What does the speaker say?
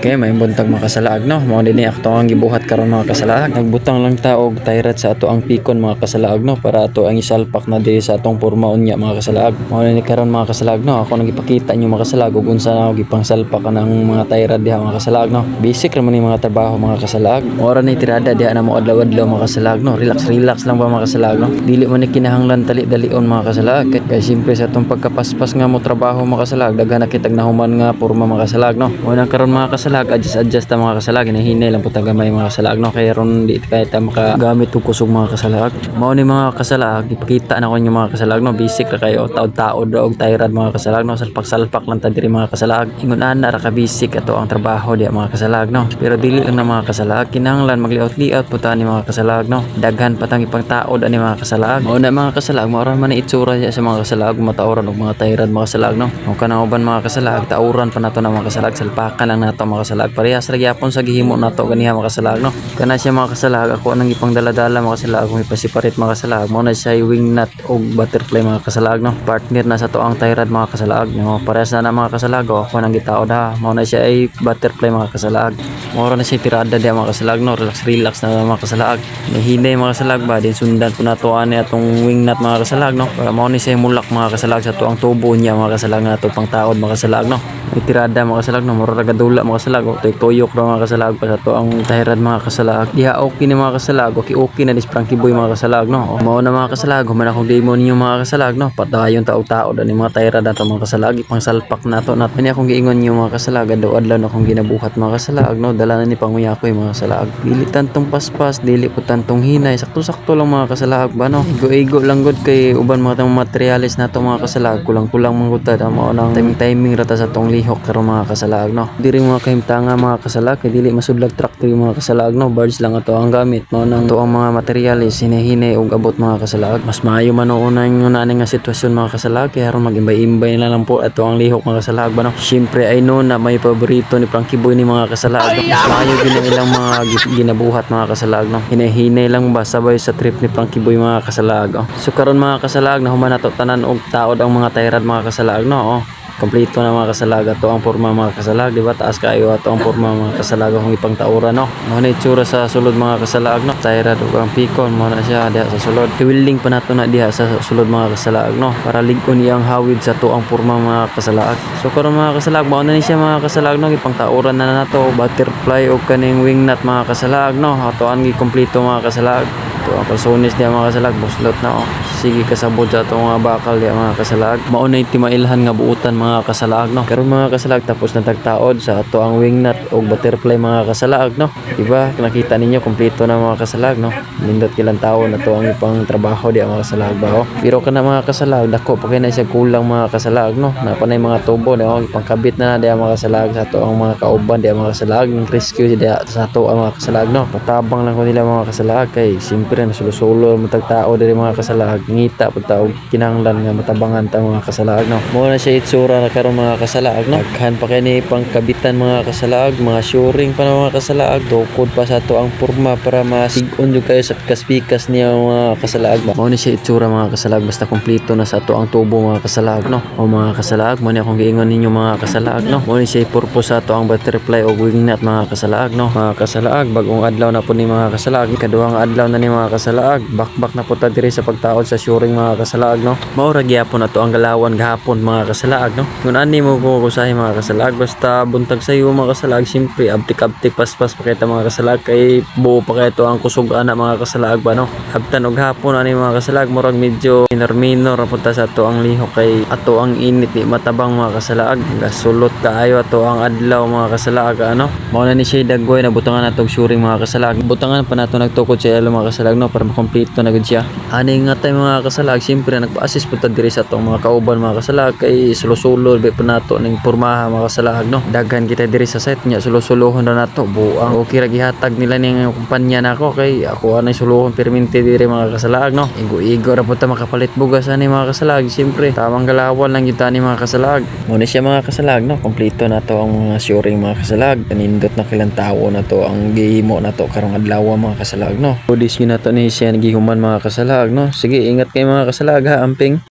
Okay, may buntag mga kasalaag no. Mao dinhi ato ang gibuhat karon mga kasalaag. Nagbutang lang ta og tayrat sa ato ang pikon mga kasalaag no para ato ang isalpak na diri sa atong porma unya mga kasalaag. Mao ni karon mga kasalaag no. Ako nang ipakita inyo mga kasalaag ug unsa na gipang salpak kanang mga tayrat diha mga kasalaag no. Basic ra man ni mga trabaho mga kasalaag. Ora ni tirada diha na mo adlaw-adlaw mga kasalaag no. Relax lang ba mga kasalaag no. Dili man ni kinahanglan dali-dalion mga kasalaag. Kay siyempre sa atong pagkapaspas nga mo trabaho mga kasalaag daghan na kitag nahuman nga porma mga kasalaag no. Una karon mga kasalaag adjust ta mga kasalaag hinahinay lang pud ta gamay mga kasalaag no kay ron di kay ta makagamit og kusog mga kasalaag. Mao ni mga kasalaag ipakita na ko inyo mga kasalaag no. Basic ra kayo taod-taod og tayrad mga kasalaag no. Salpak-salpak lang ta diri mga kasalaag. Ingon ana ra ka basic ato ang trabaho di mga kasalaag no. Pero dili lang na mga kasalaag kinahanglan mag-layout pud ta ni mga kasalaag no. Daghan pa tang ipang taod ani mga kasalaag. Mao na mga kasalaag mao ra man itsura sa mga kasalaag matauran og mga tayrad mga kasalaag no. Kung kana uban mga kasalaag tauran pa nato na mga kasalaag salpakan lang nato mga kasalaag parehas ra gyapon sa gihimo nato ganiha mga kasalaag no. Kana siya mga kasalaag ako nang ipang dala-dala mga kasalaag kung ipasiparate mga kasalaag mao na siya wing nut og butterfly mga kasalaag no. Partner na sa to ang tayrad mga kasalaag no. Parehas na mga kasalaag ako nang gitaod ha. Mao na siya ay butterfly mga kasalaag. Mao na siya tirada diha mga kasalaag no. Relax na mga kasalaag. Nahinay mga kasalaag ba din sundan po nato ani atong wing nut mga kasalaag no. Para mao ni siya mulak mga kasalaag sa to ang tubo niya mga kasalaag na to pang taod mga kasalaag no. May tirada mga kasalaag no. Mura ra gadula mga kasalaag tuyok ra mga kasalaag pa sa to ang tayrad mga kasalaag. Diha okay ni mga kasalaag okay na dis Frankie Boy mga kasalaag no. Mao na mga kasalaag human akong demo ninyo mga kasalaag no. Padayon taod-taod ani mga tayrad nato mga kasalaag ipang salpak nato nat ani akong giingon niyo mga kasalaag adlaw-adlaw na akong ginabuhat mga kasalaag no. Dala na ni panguyakoy mga kasalaag. Dili tantong paspas dili po tantong hinay sakto-sakto lang mga kasalaag ba no. Igo-igo lang gud kay uban mga materialis nato mga kasalaag kulang-kulang man gud ta mao nang timing rata sa tong lihok karon mga kasalaag no. Diri mga kahimtanga mga kasalaag kay dili masudlag tractor mga kasalaag no. Barge lang ato ang gamit mao nang to ang mga materialis hinahinay og abot mga kasalaag. Mas maayo man una nga sitwasyon mga kasalaag kay aron mag-imbay-imbay na lang po ato ang lihok mga kasalaag ba no. Syempre I know na may paborito ni Frankie Boy ni mga kasalaag no. Mas maayo gyud ang ilang mga ginabuhat mga kasalaag no. Hinahinay lang ba sabay sa trip ni Frankie Boy mga kasalaag oh. So karon mga kasalaag na human nato tanan og taod ang mga tayrad mga kasalaag no oh. Kompleto na mga kasalaga to ang porma mga kasalaga di ba taas kayo ato ang porma mga kasalaga kung ipang taura no. Mao na itsura sa sulod mga kasalaga no. Tayrad ug ang pikon mao na siya diha sa sulod. I-welding pa nato na diha sa sulod mga kasalaga no para lig-on iyang hawid sa to ang porma mga kasalaga. So karon mga kasalaga mao na ni siya mga kasalaga no ipang tauran na nato butterfly og kaning wing nut mga kasalaga no. Ato ang gikompleto mga kasalaga. To ang kalsones diha mga kasalaga buslot na oh. Sige kasabot sa ato mga bakal diha mga kasalaga. Mao na timailhan nga buutan mga kasalaag no. Karon mga kasalaag tapos na tagtaod sa ato ang wing nut og butterfly mga kasalaag no. Diba nakita ninyo kompleto na mga kasalaag no. Nindot kilang tawo na to ang ipang trabaho di mga kasalaag ba oh. Pero kana mga kasalaag dako pa kay na siya kulang mga kasalaag no. Napanay mga tubo na oh, ipangkabit na di mga kasalaag sa ato ang mga kauban di mga kasalaag ng rescue di sa ato ang mga kasalaag no. Patabang lang ko nila mga kasalaag kay simpre na sulo-sulo matagtao diri mga kasalaag ngita pud ta og kinahanglan nga matabangan ta mga kasalaag no. Mo na siya itsura na karon mga kasalaag no. Daghan pa kay ni pangkabitan mga kasalaag mga shoring pa na mga kasalaag tukod pa sa to ang porma para masig-on jud kayo sa pikas-pikas niya mga kasalaag ba. Mao ni siya itsura mga kasalaag basta kompleto na sa to ang tubo mga kasalaag no. O mga kasalaag mo ni akong giingon ninyo mga kasalaag no. Mao ni siya purpose sa to ang butterfly o wing nut mga kasalaag no. Mga kasalaag bagong adlaw na po ni mga kasalaag ikaduhang adlaw na ni mga kasalaag bakbak na po ta diri sa pagtaod sa shoring mga kasalaag no. Mao ra gyapon na to ang galawan gahapon mga kasalaag no. Kung ani mo ko kusahi mga kasalaag basta buntag sa iyo mga kasalaag simpre abtik-abtik paspas pa kita mga kasalaag kay buo pa kay to ang kusog ana mga kasalaag ba no. Hagtan og hapon ani mga kasalaag murag medyo minor punta sa to ang lihok kay ato ang init di matabang mga kasalaag gasulot kaayo ato ang adlaw mga kasalaag ano. Mao na ni siya daggoy na butangan natog shoring mga kasalaag. Butangan pa nato nagtukod sa ilo mga kasalaag no para makompleto na gud siya. Ani nga tay mga kasalaag simpre nagpa-assist pud ta diri sa tong mga kauban mga kasalaag kay sulo-sulo pa nato ning pormaha mga kasalaag no. Daghan kita diri sa site nya sulo-sulohon na nato buang okay ra gihatag nila ning kumpanya nako kay ako anay sulohon perminti diri mga kasalaag no. Igo-igo ra pud ta makapalit bugas ani mga kasalaag simpre tamang galawan lang kita ni mga kasalaag. Mo ni siya mga kasalaag no kompleto na to ang mga shoring mga kasalaag nindot na kilang tawo na to ang gihimo na to karong adlaw mga kasalaag no. Budis gyud nato ni siya gihuman mga kasalaag no. Sige ingat kay mga kasalaag ha amping.